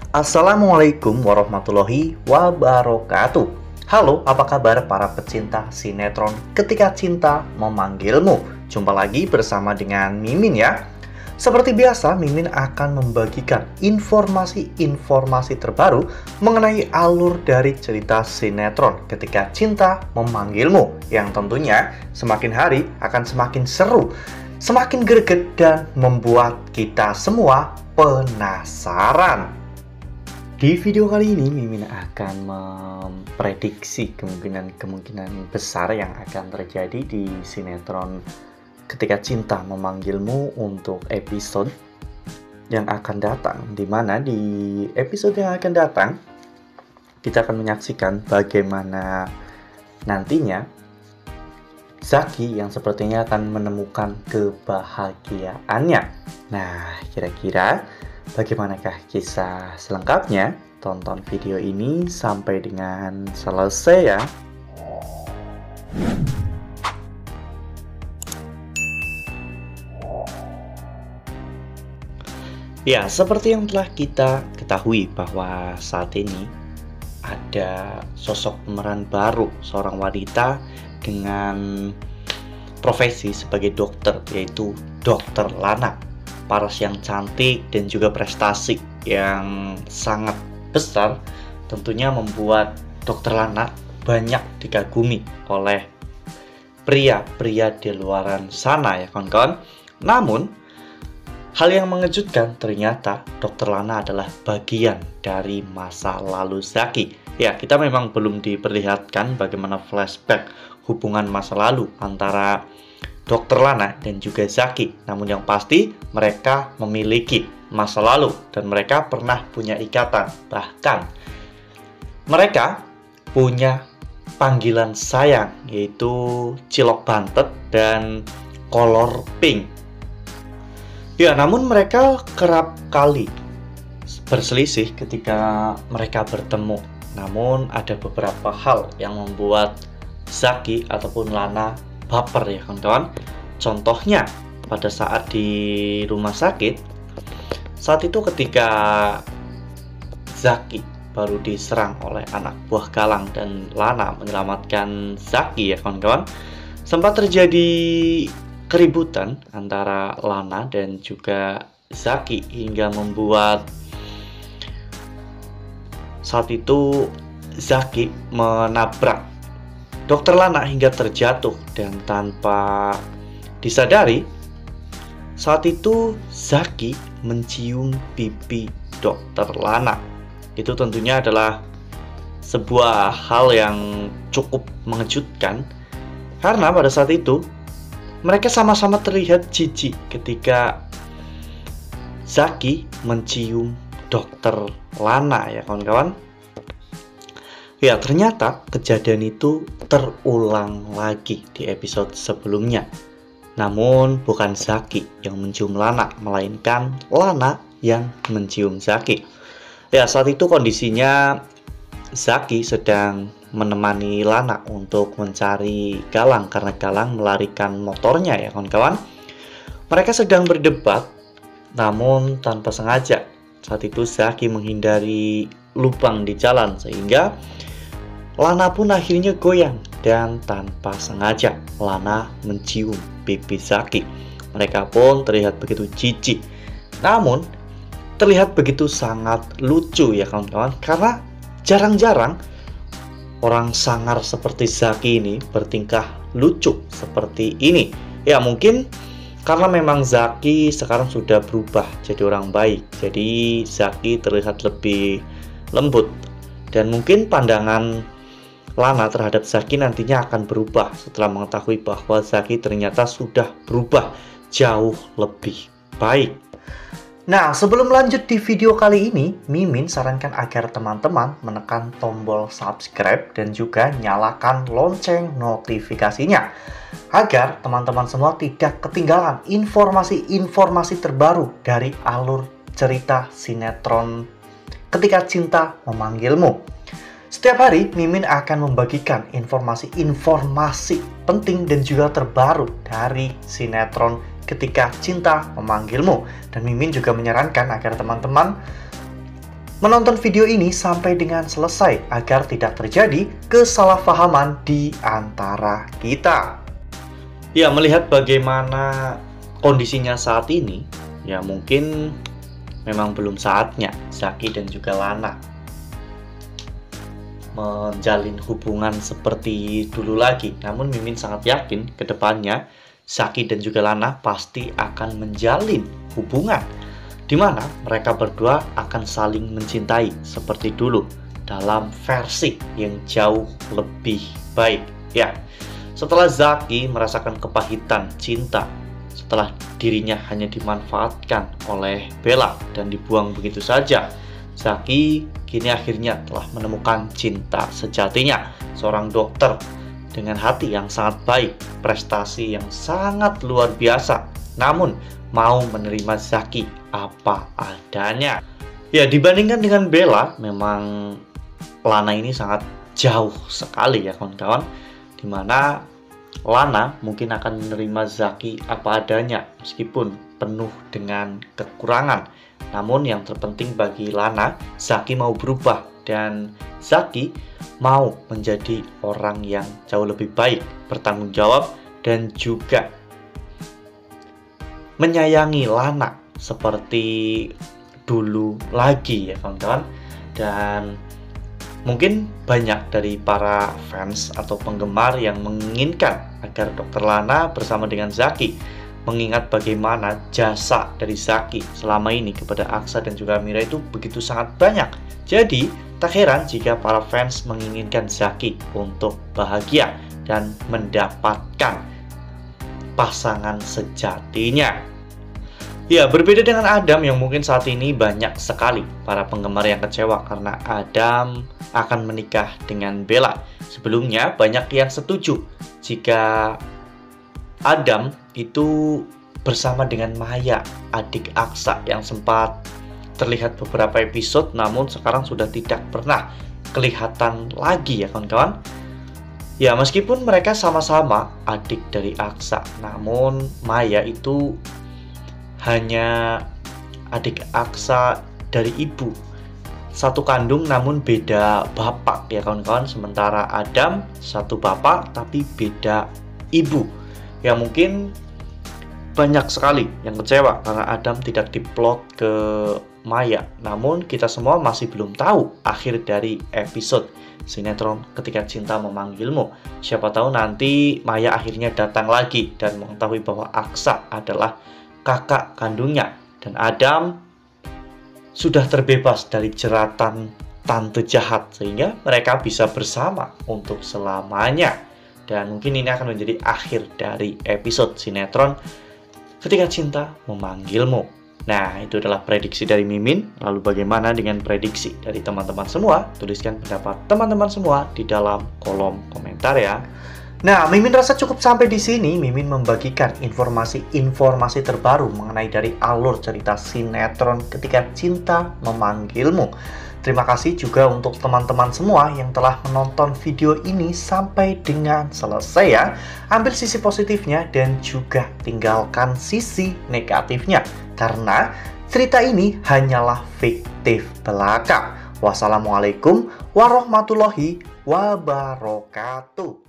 Assalamualaikum warahmatullahi wabarakatuh. Halo, apa kabar para pecinta sinetron Ketika Cinta Memanggilmu? Jumpa lagi bersama dengan Mimin ya. Seperti biasa, Mimin akan membagikan informasi-informasi terbaru mengenai alur dari cerita sinetron Ketika Cinta Memanggilmu, yang tentunya semakin hari akan semakin seru, semakin greget, dan membuat kita semua penasaran. Di video kali ini, Mimin akan memprediksi kemungkinan besar yang akan terjadi di sinetron Ketika Cinta Memanggilmu untuk episode yang akan datang. Di mana di episode yang akan datang, kita akan menyaksikan bagaimana nantinya Zaki yang sepertinya akan menemukan kebahagiaannya. Nah, kira-kira bagaimanakah kisah selengkapnya? Tonton video ini sampai dengan selesai ya. Ya, seperti yang telah kita ketahui bahwa saat ini ada sosok pemeran baru, seorang wanita dengan profesi sebagai dokter, yaitu Dokter Lana. Paras yang cantik dan juga prestasi yang sangat besar tentunya membuat Dokter Lana banyak dikagumi oleh pria-pria di luaran sana ya kawan-kawan. Namun hal yang mengejutkan, ternyata Dokter Lana adalah bagian dari masa lalu Zaki. Ya, kita memang belum diperlihatkan bagaimana flashback hubungan masa lalu antara Dokter Lana dan juga Zaki. Namun yang pasti, mereka memiliki masa lalu dan mereka pernah punya ikatan. Bahkan, mereka punya panggilan sayang, yaitu Cilok Bantet dan Kolor Pink. Ya, namun mereka kerap kali berselisih ketika mereka bertemu. Namun ada beberapa hal yang membuat Zaki ataupun Lana baper ya kawan-kawan. Contohnya pada saat di rumah sakit, saat itu ketika Zaki baru diserang oleh anak buah Galang dan Lana menyelamatkan Zaki ya kawan-kawan, sempat terjadi keributan antara Lana dan juga Zaki hingga membuat saat itu Zaki menabrak Dokter Lana hingga terjatuh, dan tanpa disadari saat itu Zaki mencium pipi Dokter Lana. Itu tentunya adalah sebuah hal yang cukup mengejutkan karena pada saat itu mereka sama-sama terlihat jijik ketika Zaki mencium Dokter Lana ya kawan-kawan. Ya, ternyata kejadian itu terulang lagi di episode sebelumnya. Namun bukan Zaki yang mencium Lana, melainkan Lana yang mencium Zaki. Ya, saat itu kondisinya Zaki sedang menemani Lana untuk mencari Galang karena Galang melarikan motornya ya kawan-kawan. Mereka sedang berdebat, namun tanpa sengaja saat itu Zaki menghindari lubang di jalan sehingga Lana pun akhirnya goyang, dan tanpa sengaja Lana mencium pipi Zaki. Mereka pun terlihat begitu jijik, namun terlihat begitu sangat lucu ya kawan-kawan, karena jarang-jarang orang sangar seperti Zaki ini bertingkah lucu seperti ini. Ya, mungkin karena memang Zaki sekarang sudah berubah jadi orang baik, jadi Zaki terlihat lebih lembut. Dan mungkin pandangan Lana terhadap Zaki nantinya akan berubah setelah mengetahui bahwa Zaki ternyata sudah berubah jauh lebih baik. Nah, sebelum lanjut di video kali ini, Mimin sarankan agar teman-teman menekan tombol subscribe dan juga nyalakan lonceng notifikasinya, agar teman-teman semua tidak ketinggalan informasi-informasi terbaru dari alur cerita sinetron Ketika Cinta Memanggilmu. Setiap hari, Mimin akan membagikan informasi-informasi penting dan juga terbaru dari sinetron Ketika Cinta Memanggilmu. Dan Mimin juga menyarankan agar teman-teman menonton video ini sampai dengan selesai agar tidak terjadi kesalahpahaman di antara kita. Ya, melihat bagaimana kondisinya saat ini, ya mungkin memang belum saatnya Zaki dan juga Lana menjalin hubungan seperti dulu lagi. Namun Mimin sangat yakin ke depannya Zaki dan juga Lana pasti akan menjalin hubungan di mana mereka berdua akan saling mencintai seperti dulu dalam versi yang jauh lebih baik. Ya, setelah Zaki merasakan kepahitan cinta setelah dirinya hanya dimanfaatkan oleh Bella dan dibuang begitu saja, Zaki kini akhirnya telah menemukan cinta sejatinya, seorang dokter dengan hati yang sangat baik, prestasi yang sangat luar biasa, namun mau menerima Zaki apa adanya. Ya, dibandingkan dengan Bella, memang Lana ini sangat jauh sekali ya kawan-kawan, dimana Lana mungkin akan menerima Zaki apa adanya meskipun penuh dengan kekurangan. Namun yang terpenting bagi Lana, Zaki mau berubah dan Zaki mau menjadi orang yang jauh lebih baik, bertanggung jawab dan juga menyayangi Lana seperti dulu lagi ya kawan-kawan. Dan mungkin banyak dari para fans atau penggemar yang menginginkan agar Dr. Lana bersama dengan Zaki, mengingat bagaimana jasa dari Zaki selama ini kepada Aksa dan juga Mira itu begitu sangat banyak. Jadi tak heran jika para fans menginginkan Zaki untuk bahagia dan mendapatkan pasangan sejatinya. Ya, berbeda dengan Adam yang mungkin saat ini banyak sekali para penggemar yang kecewa karena Adam akan menikah dengan Bella. Sebelumnya banyak yang setuju jika Adam itu bersama dengan Maya, adik Aksa yang sempat terlihat beberapa episode namun sekarang sudah tidak pernah kelihatan lagi ya kawan-kawan. Ya, meskipun mereka sama-sama adik dari Aksa, namun Maya itu hanya adik Aksa dari ibu satu kandung namun beda bapak ya kawan-kawan. Sementara Adam satu bapak tapi beda ibu. Ya, mungkin banyak sekali yang kecewa karena Adam tidak diplot ke Maya. Namun kita semua masih belum tahu akhir dari episode sinetron Ketika Cinta Memanggilmu. Siapa tahu nanti Maya akhirnya datang lagi dan mengetahui bahwa Aksa adalah kakak kandungnya dan Adam sudah terbebas dari jeratan tante jahat sehingga mereka bisa bersama untuk selamanya. Dan mungkin ini akan menjadi akhir dari episode sinetron Ketika Cinta Memanggilmu. Nah, itu adalah prediksi dari Mimin. Lalu bagaimana dengan prediksi dari teman-teman semua? Tuliskan pendapat teman-teman semua di dalam kolom komentar ya. Nah, Mimin rasa cukup sampai di sini. Mimin membagikan informasi-informasi terbaru mengenai dari alur cerita sinetron Ketika Cinta Memanggilmu. Terima kasih juga untuk teman-teman semua yang telah menonton video ini sampai dengan selesai ya. Ambil sisi positifnya dan juga tinggalkan sisi negatifnya. Karena cerita ini hanyalah fiktif belaka. Wassalamualaikum warahmatullahi wabarakatuh.